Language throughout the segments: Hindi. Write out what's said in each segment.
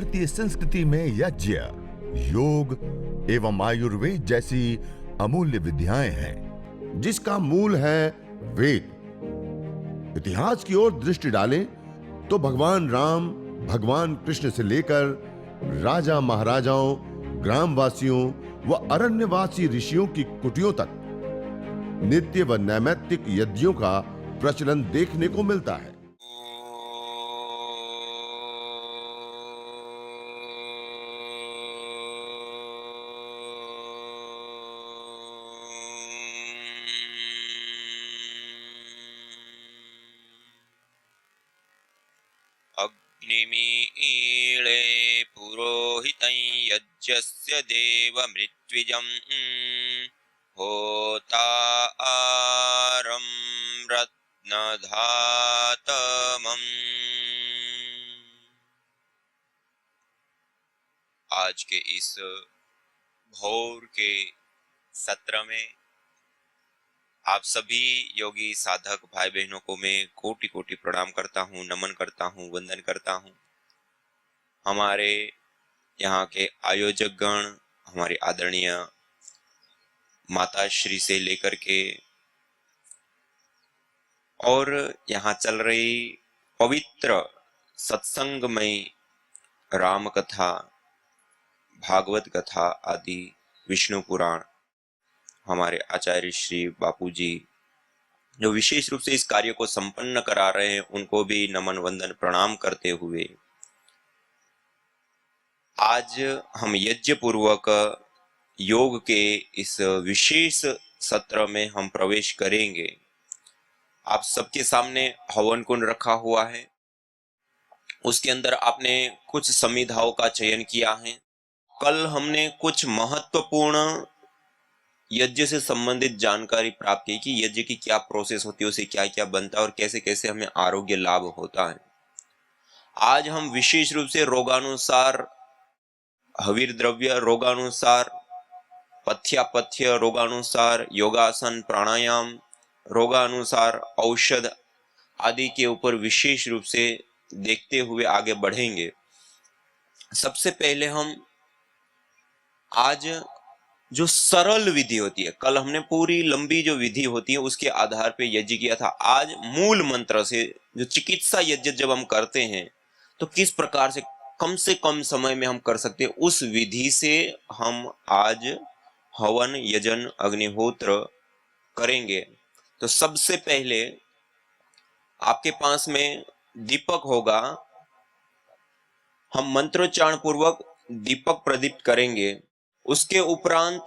भारतीय संस्कृति में यज्ञ, योग एवं आयुर्वेद जैसी अमूल्य विद्याएं हैं, जिसका मूल है वेद। इतिहास की ओर दृष्टि डालें तो भगवान राम, भगवान कृष्ण से लेकर राजा महाराजाओं, ग्रामवासियों व अरण्यवासी ऋषियों की कुटियों तक नित्य व नैमित्तिक यज्ञों का प्रचलन देखने को मिलता है। अग्निमीळे पुरोहितं यज्ञस्य देवमृत्विजं होतारं रत्नधातमम्। आज के इस भोर के सत्र में आप सभी योगी साधक भाई बहनों को मैं कोटि कोटि प्रणाम करता हूँ, नमन करता हूँ, वंदन करता हूँ। हमारे यहाँ के आयोजक गण, हमारे आदरणीय माता श्री से लेकर के और यहाँ चल रही पवित्र सत्संगमय राम कथा, भागवत कथा आदि, विष्णु पुराण, हमारे आचार्य श्री बापू जी जो विशेष रूप से इस कार्य को संपन्न करा रहे हैं, उनको भी नमन वंदन प्रणाम करते हुए आज हम यज्ञ पूर्वक योग के इस विशेष सत्र में हम प्रवेश करेंगे। आप सबके सामने हवन कुंड रखा हुआ है, उसके अंदर आपने कुछ समिधाओं का चयन किया है। कल हमने कुछ महत्वपूर्ण यज्ञ से संबंधित जानकारी प्राप्त की कि यज्ञ की क्या प्रोसेस होती है, उसे क्या क्या बनता है और कैसे कैसे हमें आरोग्य लाभ होता है। आज हम विशेष रूप से रोगानुसार हवीर द्रव्य, रोगानुसार पथ्यापथ्य, रोगानुसार योगासन प्राणायाम, रोगानुसार औषध आदि के ऊपर विशेष रूप से देखते हुए आगे बढ़ेंगे। सबसे पहले हम आज जो सरल विधि होती है, कल हमने पूरी लंबी जो विधि होती है उसके आधार पे यज्ञ किया था। आज मूल मंत्र से जो चिकित्सा यज्ञ जब हम करते हैं तो किस प्रकार से कम समय में हम कर सकते हैं, उस विधि से हम आज हवन, यजन, अग्निहोत्र करेंगे। तो सबसे पहले आपके पास में दीपक होगा, हम मंत्रोच्चारण पूर्वक दीपक प्रदीप्त करेंगे। उसके उपरांत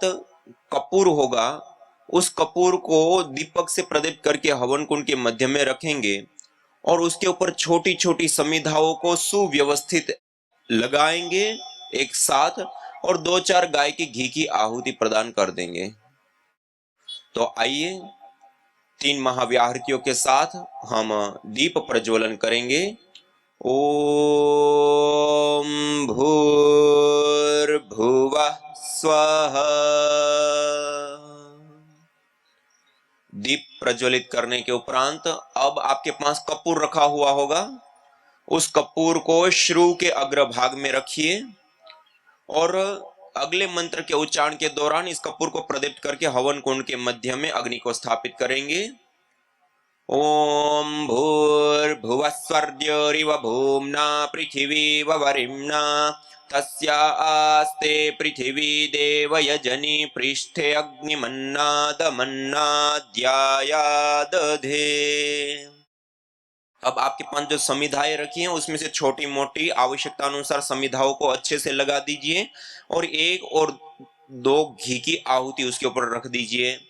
कपूर होगा, उस कपूर को दीपक से प्रदीप्त करके हवन कुंड के मध्य में रखेंगे और उसके ऊपर छोटी छोटी समिधाओं को सुव्यवस्थित लगाएंगे एक साथ और 2-4 गाय के घी की आहुति प्रदान कर देंगे। तो आइए 3 महाव्याहृतियों के साथ हम दीप प्रज्वलन करेंगे। ओम भूर्भुवः स्वः। दीप प्रज्वलित करने के उपरांत अब आपके पास कपूर रखा हुआ होगा, उस कपूर को श्रु के अग्रभाग में रखिए और अगले मंत्र के उच्चारण के दौरान इस कपूर को प्रदीप्त करके हवन कुंड के मध्य में अग्नि को स्थापित करेंगे। ओम भूर्भुवः स्वर्योरिव भूम्ना पृथिवीव वरिम्ना तस्या आस्ते पृथिवी देव यजनी पृष्ठे अग्निमन्नादमन्नाद्यायादधे। अब आपके पास जो समिधाएं रखी हैं उसमें से छोटी मोटी आवश्यकता अनुसार समिधाओं को अच्छे से लगा दीजिए और 1 और 2 घी की आहुति उसके ऊपर रख दीजिए।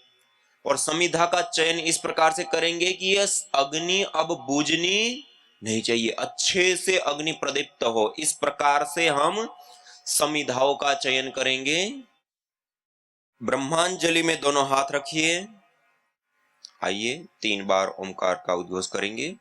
और समिधा का चयन इस प्रकार से करेंगे कि यह अग्नि अब बुझनी नहीं चाहिए, अच्छे से अग्नि प्रदीप्त हो, इस प्रकार से हम समिधाओं का चयन करेंगे। ब्रह्मांजलि में दोनों हाथ रखिए। आइए 3 बार ओमकार का उद्घोष करेंगे।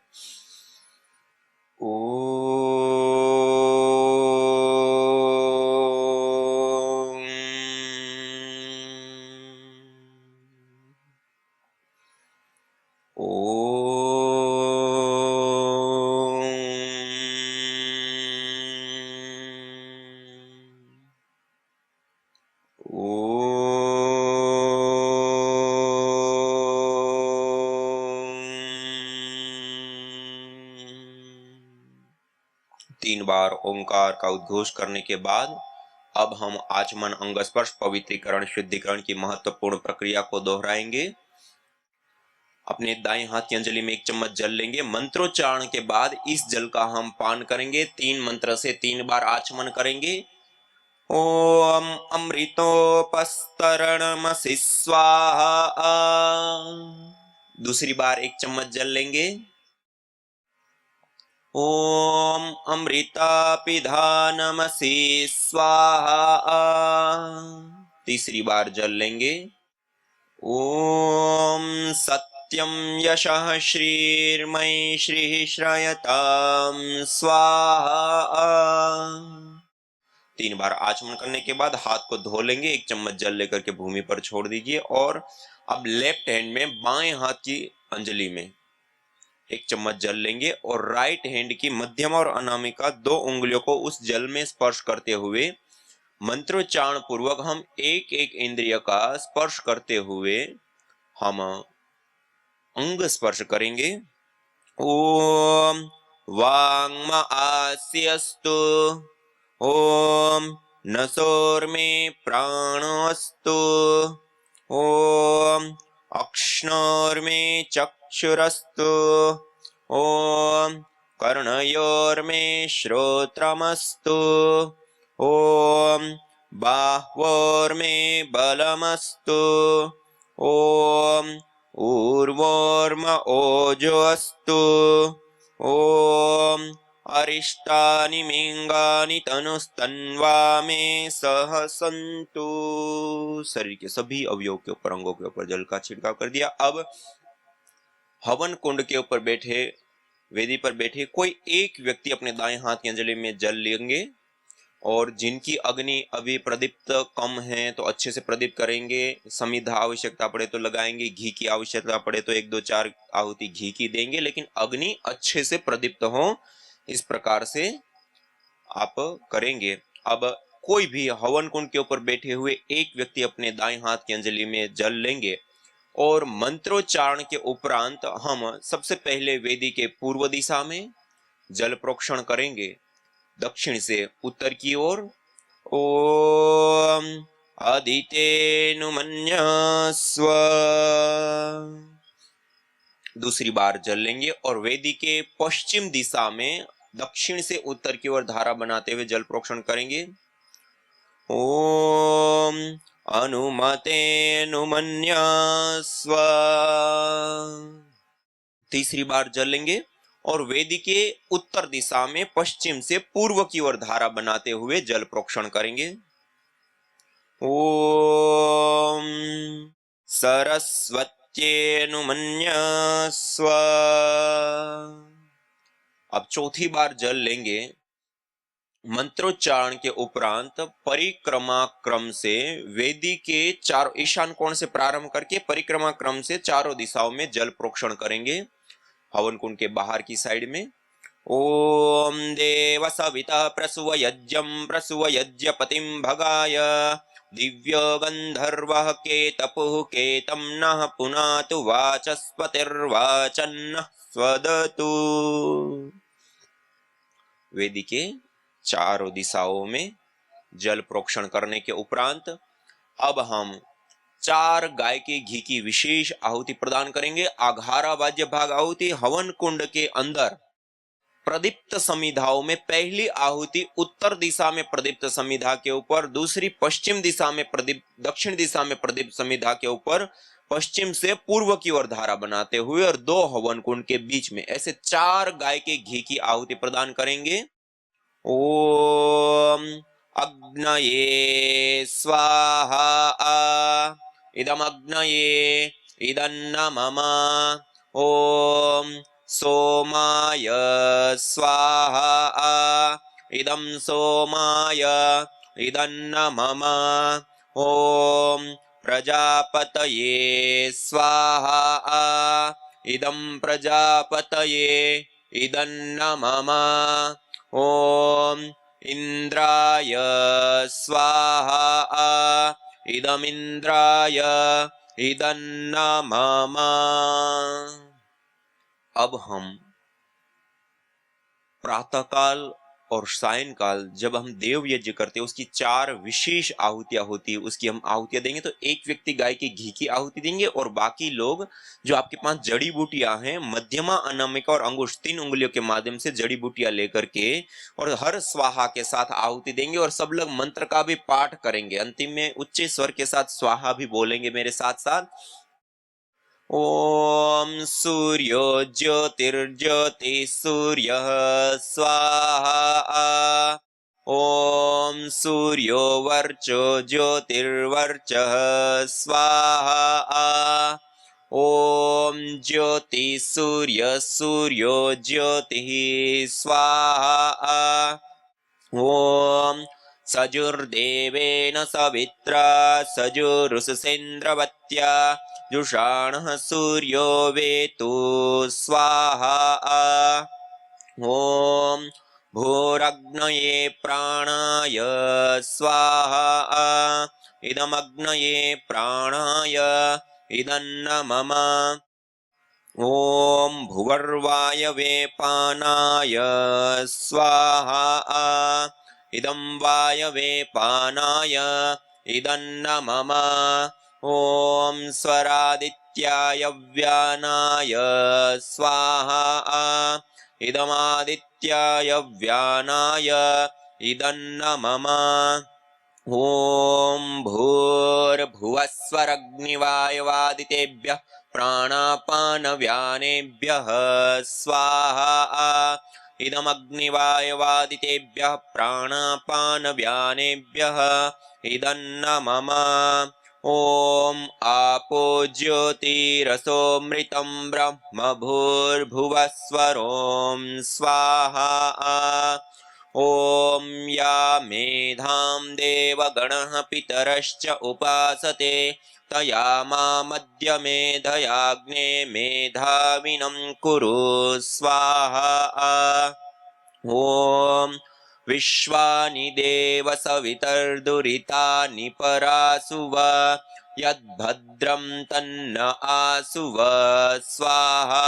3 बार ओंकार का उद्घोष करने के बाद अब हम आचमन, अंग स्पर्श, पवित्रीकरण, शुद्धिकरण की महत्वपूर्ण प्रक्रिया को दोहराएंगे। अपने दाएं हाथ की अंजलि में 1 चम्मच जल लेंगे। मंत्रोच्चारण के बाद इस जल का हम पान करेंगे। 3 मंत्र से 3 बार आचमन करेंगे। ओम अमृतोपस्तरणमसि स्वाहा। दूसरी बार 1 चम्मच जल लेंगे। ओम अमृतापिधानमसि स्वाहा। तीसरी बार जल लेंगे। ओम सत्यम यशः श्रीर्मयि श्रीः श्रयताम स्वाहा। 3 बार आचमन करने के बाद हाथ को धो लेंगे। 1 चम्मच जल लेकर के भूमि पर छोड़ दीजिए और अब लेफ्ट हैंड में बाएं हाथ की अंजलि में 1 चम्मच जल लेंगे और राइट हैंड की मध्यम और अनामिका 2 उंगलियों को उस जल में स्पर्श करते हुए मंत्रोच्चारण पूर्वक हम एक एक इंद्रिय का स्पर्श करते हुए हम अंग स्पर्श करेंगे। ओम वांग्म आस्यस्तु। ओम नसोर्मे प्राणोऽस्तु। ओम अक्ष्णोर्मे चक्षुरस्तु। ओम कर्णयोर्मे श्रोत्रमस्तु। ओम बाह्वोर्मे बलमस्तु। ओम ऊर्वोर्म ओजोऽस्तु। ओम अरिष्टानि मिंगानि तनुस्तन्वा में सह सन्तु। शरीर के सभी अवयवों के ऊपर, अंगों के ऊपर जल का छिड़काव कर दिया। अब हवन कुंड के ऊपर बैठे, वेदी पर बैठे कोई एक व्यक्ति अपने दाएं हाथ की अंजलि में जल लेंगे और जिनकी अग्नि अभी प्रदीप्त कम है तो अच्छे से प्रदीप्त करेंगे। समिधा आवश्यकता पड़े तो लगाएंगे, घी की आवश्यकता पड़े तो 1 2 4 आहुति घी की देंगे, लेकिन अग्नि अच्छे से प्रदीप्त हो इस प्रकार से आप करेंगे। अब कोई भी हवन कुंड के ऊपर बैठे हुए एक व्यक्ति अपने दाएं हाथ की अंजलि में जल लेंगे और मंत्रोच्चारण के उपरांत हम सबसे पहले वेदी के पूर्व दिशा में जल प्रोक्षण करेंगे, दक्षिण से उत्तर की ओर। ओम अदितेनुमन्यस्व। दूसरी बार जल लेंगे और वेदी के पश्चिम दिशा में दक्षिण से उत्तर की ओर धारा बनाते हुए जल प्रोक्षण करेंगे। ओम अनुमतेनुमन्यस्व। तीसरी बार जल लेंगे और वेदी के उत्तर दिशा में पश्चिम से पूर्व की ओर धारा बनाते हुए जल प्रोक्षण करेंगे। ओम सरस्वत्येनुमन्यस्व। अब चौथी बार जल लेंगे। मंत्रोच्चारण के उपरांत परिक्रमा क्रम से वेदी के चारों ईशान कोण से प्रारंभ करके परिक्रमा क्रम से चारों दिशाओं में जल प्रोक्षण करेंगे। हवन कुंड के बाहर की साइड में ओम देव सविता प्रसुव यज्ञम प्रसुव यज्ञपतिम भगाय दिव्य गंधर्वः केतपुः केतं नः पुनातु वाचस्पतिर्वाचन्नः स्वदतु। वेदी के चारों दिशाओं में जल प्रोक्षण करने के उपरांत अब हम 4 गाय के घी की विशेष आहुति प्रदान करेंगे। आघारा वाद्य भाग आहुति हवन कुंड के अंदर प्रदीप्त समिधाओं में पहली आहुति उत्तर दिशा में प्रदीप्त समिधा के ऊपर, दूसरी पश्चिम दिशा में प्रदीप्त, दक्षिण दिशा में प्रदीप्त समिधा के ऊपर, पश्चिम से पूर्व की ओर धारा बनाते हुए और 2 हवन कुंड के बीच में ऐसे 4 गाय के घी की आहुति प्रदान करेंगे। ओम अग्नये स्वाहा। इदम अग्नये इदन्न मम। ओम सोमाय स्वाहा। इदं सोमाय इदन्न मम। ओम प्रजापतये स्वाहा। इदं प्रजापतये इदन्न मम। ओम इंद्राय स्वाहा। इदमिंद्राय इदन्न मम। अब हम प्रातःकाल और सायंकाल जब हम देव यज्ञ करते हैं, उसकी 4 विशेष आहुतियां होती है, उसकी हम आहुतियां देंगे। तो एक व्यक्ति गाय के घी की आहुति देंगे और बाकी लोग जो आपके पास जड़ी बूटियां हैं, मध्यमा, अनामिका और अंगुश 3 उंगलियों के माध्यम से जड़ी बूटियां लेकर के और हर स्वाहा के साथ आहुति देंगे और सब लोग मंत्र का भी पाठ करेंगे। अंतिम में उच्च स्वर के साथ स्वाहा भी बोलेंगे मेरे साथ साथ। ॐ सूर्यो ज्योतिर्ज्योति सूर्यः स्वाहा। ॐ सूर्यो वर्चो ज्योतिर्वर्चः स्वाहा। ॐ ज्योति सूर्य सूर्यो ज्योतिः स्वाहा। ॐ सजुर्देवेन सवित्रा सजुरुषसेन्द्रवत्या जुषाणः सूर्यो वेतु स्वाहा। ॐ भूरग्नये प्राणाय स्वाहा। इदमग्नये प्राणाय इदन्न मम। ॐ भुवर्वायवे पानाय स्वाहा। इदं वायवे पानाय इदन्न मम। ॐ स्वरादित्याय व्यानाय स्वाहा। इदमादित्याय व्यानाय इदन्न मम। ॐ भूर्भुवस्वरग्निवायवादितेभ्यः प्राणापानव्यानेभ्यः स्वाहा। इदमग्निवायवादितेभ्यः प्राणापानव्यानेभ्यः इदन्न मम। ॐ आपो ज्योतिरसोऽमृतं ब्रह्म भूर्भुवस्वरों स्वाहा। ॐ या मेधां देवगणः पितरश्च उपासते तया मामद्य मेधयाग्ने मेधाविनं कुरु स्वाहा। ॐ विश्वानि देव सवितर्दुरितानि परासुव यद्भद्रं तन्न आसुव स्वाहा।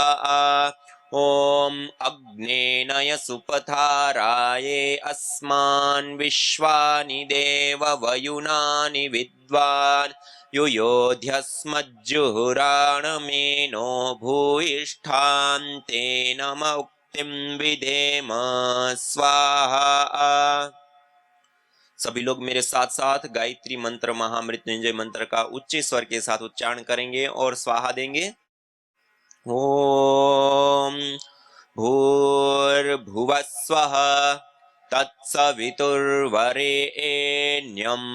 ॐ अग्नेनय सुपथाराये अस्मान् विश्वानि देव वयुनानि विद्वान् युयोध्यस्मज्जुहुराणमेनो भूयिष्ठान् तेन मुक्तिं विधेम स्वाहा। सभी लोग मेरे साथ साथ गायत्री मंत्र महामृत्युंजय मंत्र का उच्च स्वर के साथ उच्चारण करेंगे और स्वाहा देंगे। ॐ भूर्भुवस्वः तत्सवितुर्वरेण्यं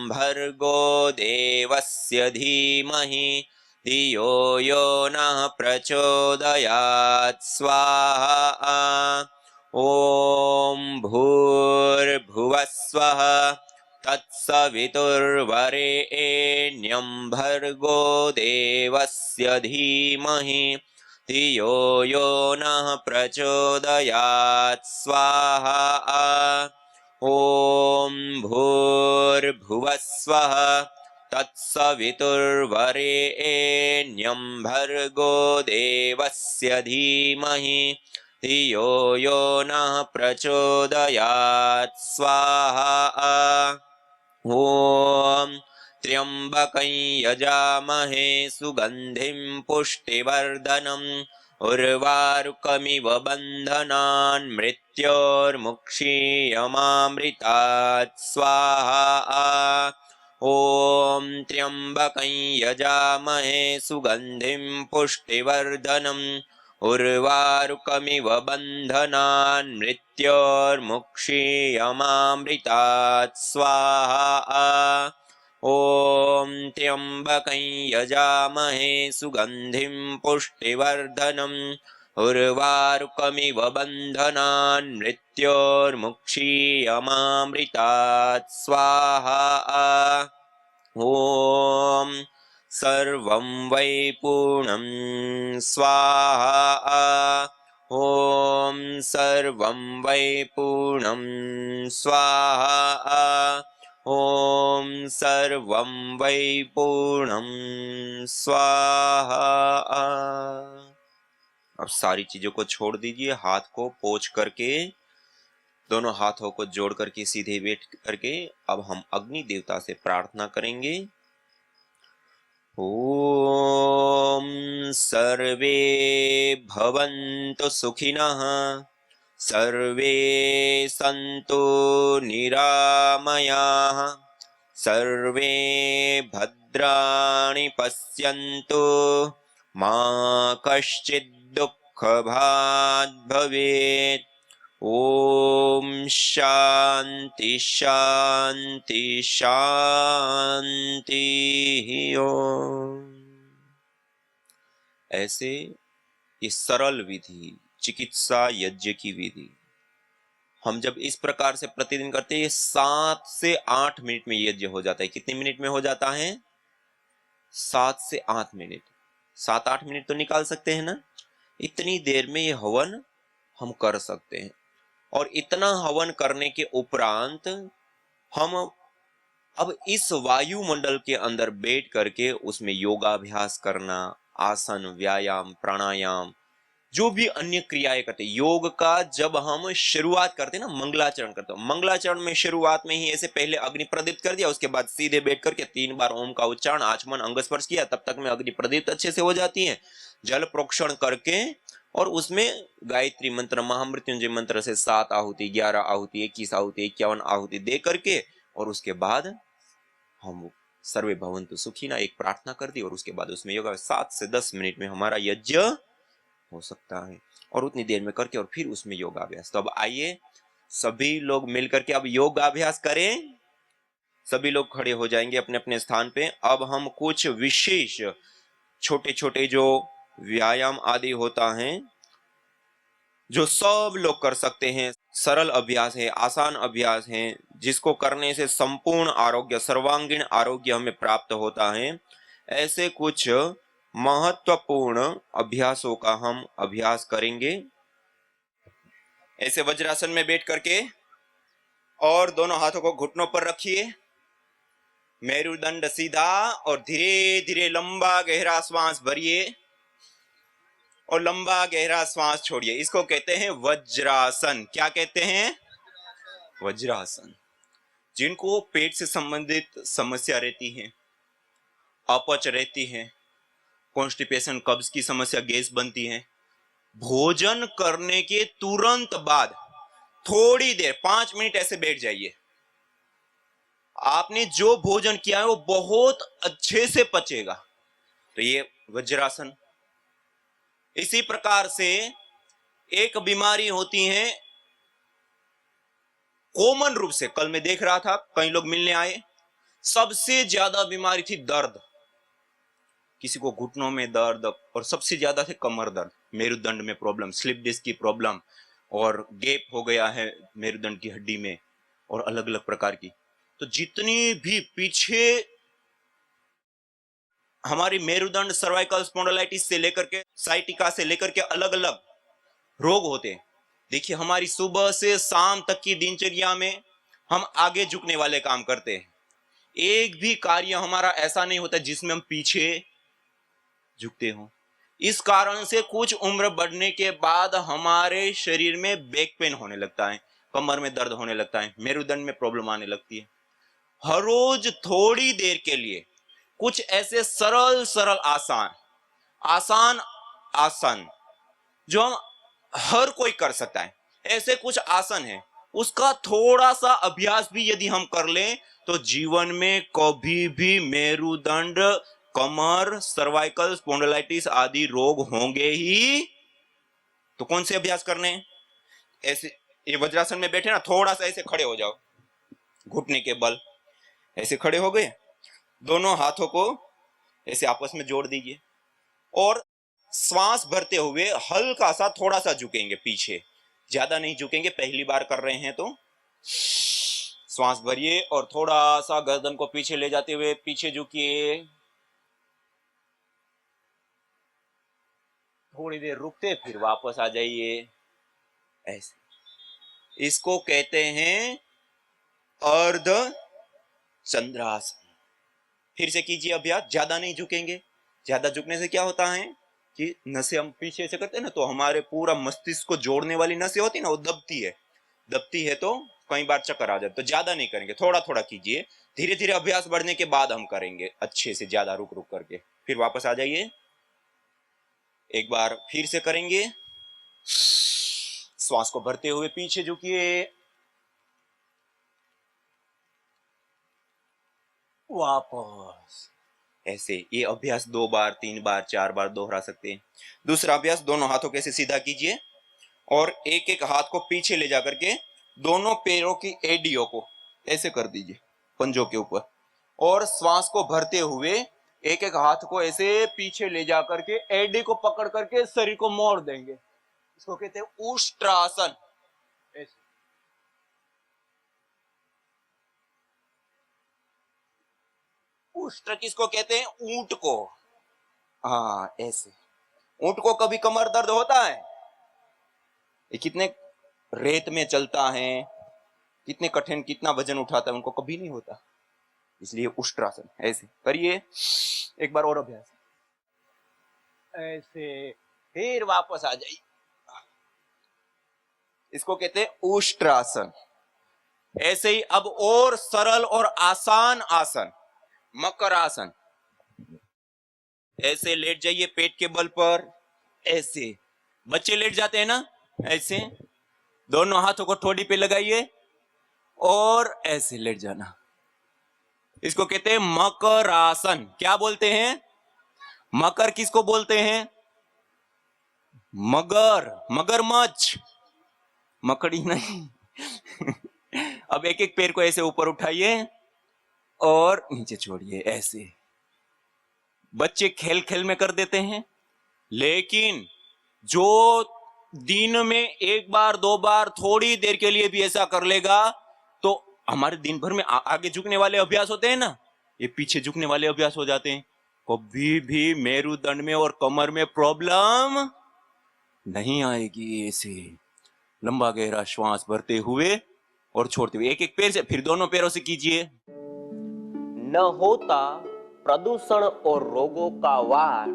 भर्गो देवस्य धीमहि धियो यो नः प्रचोदयात् स्वाहा। ॐ भूर्भुवस्वः तत्सवितुर्वरेण्यं भर्गो देवस्य धीमहि धियो यो नः प्रचोदयात् स्वाहा। ॐ भूर्भुवस्वः तत्सवितुर्वरेण्यं भर्गो देवस्य धीमहि धियो यो नः प्रचोदयात् स्वाहा। ॐ त्र्यम्बकं यजामहे सुगन्धिं पुष्टिवर्धनम् उर्वारुकमिव बन्धनान् मृत्योर्मुक्षीयमामृतात् स्वाहा। ॐ त्र्यम्बकं यजामहे सुगन्धिं पुष्टिवर्धनम् उर्वारुकमिव बन्धनान् मृत्योर्मुक्षीयमामृतात् स्वाहा। ॐ त्र्यम्बकं यजामहे सुगन्धिं पुष्टिवर्धनम् उर्वारुकमिव बन्धनान् मृत्योर्मुक्षीयमामृतात् स्वाहा। ॐ सर्वं वै पूर्णं स्वाहा। ॐ सर्वं वै पूर्णं स्वाहा। ॐ सर्वं वै पूर्णं स्वाहा। अब सारी चीजों को छोड़ दीजिए, हाथ को पोंछ करके दोनों हाथों को जोड़ करके सीधे बैठ करके अब हम अग्नि देवता से प्रार्थना करेंगे। ओम सर्वे भवन्तु सुखिनः, सर्वे सन्तु निरामयाः, सर्वे भद्राणि पश्यन्तु, मा कश्चित् दुःखभाग् भवेत्। ओम शांति शांति शांति। ओम। ऐसे ये सरल विधि, चिकित्सा यज्ञ की विधि, हम जब इस प्रकार से प्रतिदिन करते हैं, 7 से 8 मिनट में यज्ञ हो जाता है। कितने मिनट में हो जाता है? 7 से 8 मिनट। 7-8 मिनट तो निकाल सकते हैं ना? इतनी देर में ये हवन हम कर सकते हैं। और इतना हवन करने के उपरांत हम अब इस वायुमंडल के अंदर बैठ करके उसमें योगाभ्यास करना, आसन, व्यायाम, प्राणायाम, जो भी अन्य क्रियाएं करते। योग का जब हम शुरुआत करते हैं ना, मंगलाचरण करते हैं, मंगलाचरण में शुरुआत में ही ऐसे पहले अग्नि प्रदीप्त कर दिया, उसके बाद सीधे बैठ करके 3 बार ओम का उच्चारण, आचमन, अंग स्पर्श किया, तब तक में अग्नि प्रदीप्त अच्छे से हो जाती है। जल प्रोक्षण करके और उसमें गायत्री मंत्र, महामृत्युंजय मंत्र से 7 आहुति, 11 आहुति, 21 आहुति, 51 आहुति दे करके, और उसके बाद हम सर्वे भवन्तु सुखिनः एक प्रार्थना कर दी, और उसके बाद उसमें योगा 7 से 10 मिनट में हमारा यज्ञ हो सकता है। और उतनी देर में करके और फिर उसमें योगाभ्यास। तो अब आइए सभी लोग मिल करके अब योगाभ्यास करें। सभी लोग खड़े हो जाएंगे अपने अपने स्थान पे। अब हम कुछ विशेष छोटे छोटे जो व्यायाम आदि होता है, जो सब लोग कर सकते हैं, सरल अभ्यास है, आसान अभ्यास है, जिसको करने से संपूर्ण आरोग्य, सर्वांगीण आरोग्य हमें प्राप्त होता है, ऐसे कुछ महत्वपूर्ण अभ्यासों का हम अभ्यास करेंगे। ऐसे वज्रासन में बैठ करके और दोनों हाथों को घुटनों पर रखिए, मेरुदंड सीधा, और धीरे धीरे लंबा गहरा श्वास भरिए और लंबा गहरा श्वास छोड़िए। इसको कहते हैं वज्रासन। क्या कहते हैं? वज्रासन। जिनको पेट से संबंधित समस्या रहती है, अपच रहती है, कॉन्स्टिपेशन, कब्ज की समस्या, गैस बनती है, भोजन करने के तुरंत बाद थोड़ी देर 5 मिनट ऐसे बैठ जाइए। आपने जो भोजन किया है वो बहुत अच्छे से पचेगा। तो ये वज्रासन। इसी प्रकार से एक बीमारी होती है कॉमन रूप से, कल मैं देख रहा था, कई लोग मिलने आए, सबसे ज्यादा बीमारी थी दर्द। किसी को घुटनों में दर्द, और सबसे ज्यादा थे कमर दर्द, मेरुदंड में प्रॉब्लम, स्लिप डिस्क की प्रॉब्लम, और गैप हो गया है मेरुदंड की हड्डी में, और अलग अलग प्रकार की। तो जितनी भी पीछे हमारी मेरुदंड, सर्वाइकल स्पॉन्डिलाइटिस से लेकर के साइटिका से लेकर के अलग अलग रोग होते हैं। देखिए, हमारी सुबह से शाम तक की दिनचर्या में हम आगे झुकने वाले काम करते हैं। एक भी कार्य हमारा ऐसा नहीं होता जिसमें हम पीछे झुकते हो। इस कारण से कुछ उम्र बढ़ने के बाद हमारे शरीर में बैक पेन होने लगता है, कमर में दर्द होने लगता है, मेरुदंड में प्रॉब्लम आने लगती है। हर रोज थोड़ी देर के लिए कुछ ऐसे सरल सरल आसान आसन जो हम हर कोई कर सकता है, ऐसे कुछ आसन है, उसका थोड़ा सा अभ्यास भी यदि हम कर लें तो जीवन में कभी भी मेरुदंड, कमर, सर्वाइकल स्पॉन्डिलाइटिस आदि रोग होंगे ही। तो कौन से अभ्यास करने? ऐसे ये वज्रासन में बैठे ना, थोड़ा सा ऐसे खड़े हो जाओ, घुटने के बल ऐसे खड़े हो गए, दोनों हाथों को ऐसे आपस में जोड़ दीजिए, और श्वास भरते हुए हल्का सा थोड़ा सा झुकेंगे पीछे, ज्यादा नहीं झुकेंगे, पहली बार कर रहे हैं तो श्वास भरिए और थोड़ा सा गर्दन को पीछे ले जाते हुए पीछे झुकिए, थोड़ी देर रुकते फिर वापस आ जाइए। ऐसे इसको कहते हैं अर्ध चंद्रासन। फिर से कीजिए अभ्यास, ज्यादा नहीं झुकेंगे। ज्यादा झुकने से क्या होता है कि नसें हम पीछे से करते हैं ना, तो हमारे पूरा मस्तिष्क को जोड़ने वाली नसें होती है ना, वो दबती है, दबती है तो कई बार चक्कर आ जाए, तो ज्यादा नहीं करेंगे, थोड़ा थोड़ा कीजिए। धीरे धीरे अभ्यास बढ़ने के बाद हम करेंगे अच्छे से, ज्यादा रुक रुक करके। फिर वापस आ जाइए, एक बार फिर से करेंगे। श्वास को भरते हुए पीछे झुकिए, वापस। ऐसे ये अभ्यास 2 बार 3 बार 4 बार दोहरा सकते हैं। दूसरा अभ्यास, दोनों हाथों को ऐसे सीधा कीजिए और एक एक हाथ को पीछे ले जाकर के दोनों पैरों की एडियों को ऐसे कर दीजिए पंजों के ऊपर, और श्वास को भरते हुए एक एक हाथ को ऐसे पीछे ले जाकर के एडी को पकड़ करके शरीर को मोड़ देंगे। इसको कहते हैं उष्ट्रासन। ऐसे उष्ट्र किसको कहते हैं? ऊंट को। हाँ, ऐसे ऊंट को कभी कमर दर्द होता है? ये कितने रेत में चलता है, कितने कठिन, कितना वजन उठाता है, उनको कभी नहीं होता। इसलिए उष्ट्रासन। ऐसे करिए, एक बार और अभ्यास। ऐसे, फिर वापस आ जाइए। इसको कहते हैं उष्ट्रासन। ऐसे ही अब और सरल और आसान आसन, मकर आसन। ऐसे लेट जाइए पेट के बल पर, ऐसे बच्चे लेट जाते हैं ना, ऐसे दोनों हाथों को ठोड़ी पे लगाइए और ऐसे लेट जाना। इसको कहते हैं मकर आसन। क्या बोलते हैं? मकर किसको बोलते हैं? मगर, मगरमच्छ, मकड़ी नहीं। अब एक एक पैर को ऐसे ऊपर उठाइए और नीचे छोड़िए। ऐसे बच्चे खेल खेल में कर देते हैं, लेकिन जो दिन में एक बार 2 बार थोड़ी देर के लिए भी ऐसा कर लेगा तो हमारे दिन भर में आगे झुकने वाले अभ्यास होते हैं ना, ये पीछे झुकने वाले अभ्यास हो जाते हैं। कभी भी मेरुदंड में और कमर में प्रॉब्लम नहीं आएगी। ऐसे लंबा गहरा श्वास भरते हुए और छोड़ते हुए, एक एक पैर से, फिर दोनों पैरों से कीजिए। न होता प्रदूषण और रोगों का वार,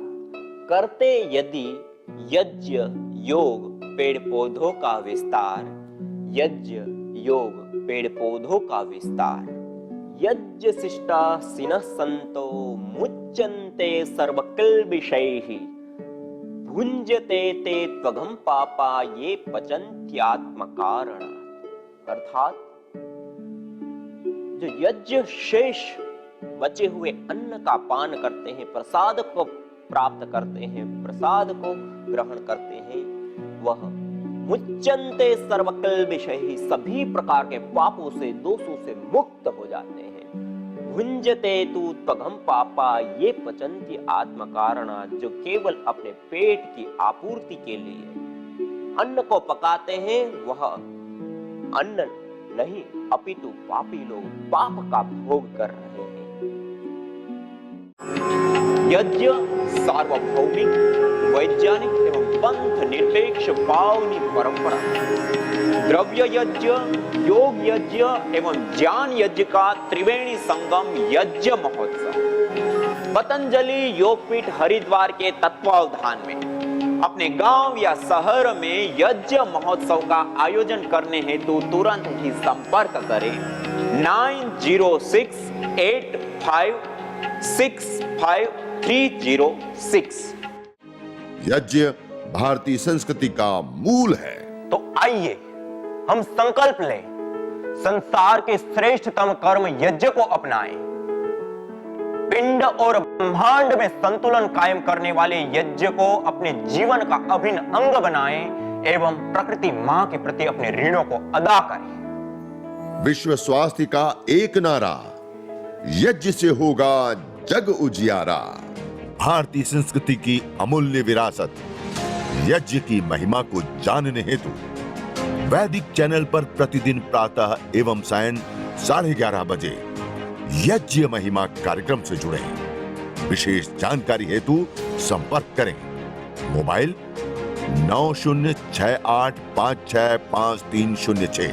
करते यदि यज्ञ योग पेड़ पौधों का विस्तार। यज्ञ योग पेड़ पौधों का विस्तार। यज्ञ शिष्टा सिनः संतो मुच्यन्ते सर्वकिल्बिषैः। भुंजते ते त्वघं पापा ये पचन्त्यात्मकारण। अर्थात जो यज्ञ शेष बचे हुए अन्न का पान करते हैं, प्रसाद को प्राप्त करते हैं, प्रसाद को ग्रहण करते हैं, वह मुच्यन्ते सर्वकिल्बिषैः, सभी प्रकार के पापों से, दोषों से मुक्त हो जाते हैं। भुंजते तु त्वघं पापा ये पचन्ति आत्मकारणा, जो केवल अपने पेट की आपूर्ति के लिए अन्न को पकाते हैं, वह अन्न नहीं अपितु पापी लोग पाप का भोग कर रहे हैं। यज्ञ सार्वभौमिक, वैज्ञानिक एवं पंथ निरपेक्ष पावनी परंपरा। द्रव्य यज्ञ, योग यज्ञ एवं ज्ञान यज्ञ का त्रिवेणी संगम यज्ञ महोत्सव पतंजलि योगपीठ हरिद्वार के तत्वावधान में अपने गांव या शहर में यज्ञ महोत्सव का आयोजन करने हेतु तुरंत ही संपर्क करें 9068556536। यज्ञ भारतीय संस्कृति का मूल है। तो आइए हम संकल्प लें, संसार के श्रेष्ठतम कर्म यज्ञ को अपनाएं। पिंड और ब्रह्मांड में संतुलन कायम करने वाले यज्ञ को अपने जीवन का अभिन्न अंग बनाएं एवं प्रकृति मां के प्रति अपने ऋणों को अदा करें। विश्व स्वास्थ्य का एक नारा, यज्ञ से होगा जग उजियारा। भारतीय संस्कृति की अमूल्य विरासत यज्ञ की महिमा को जानने हेतु वैदिक चैनल पर प्रतिदिन प्रातः एवं सायं 11:30 बजे यज्ञ महिमा कार्यक्रम से जुड़े। विशेष जानकारी हेतु संपर्क करें मोबाइल 9068565306।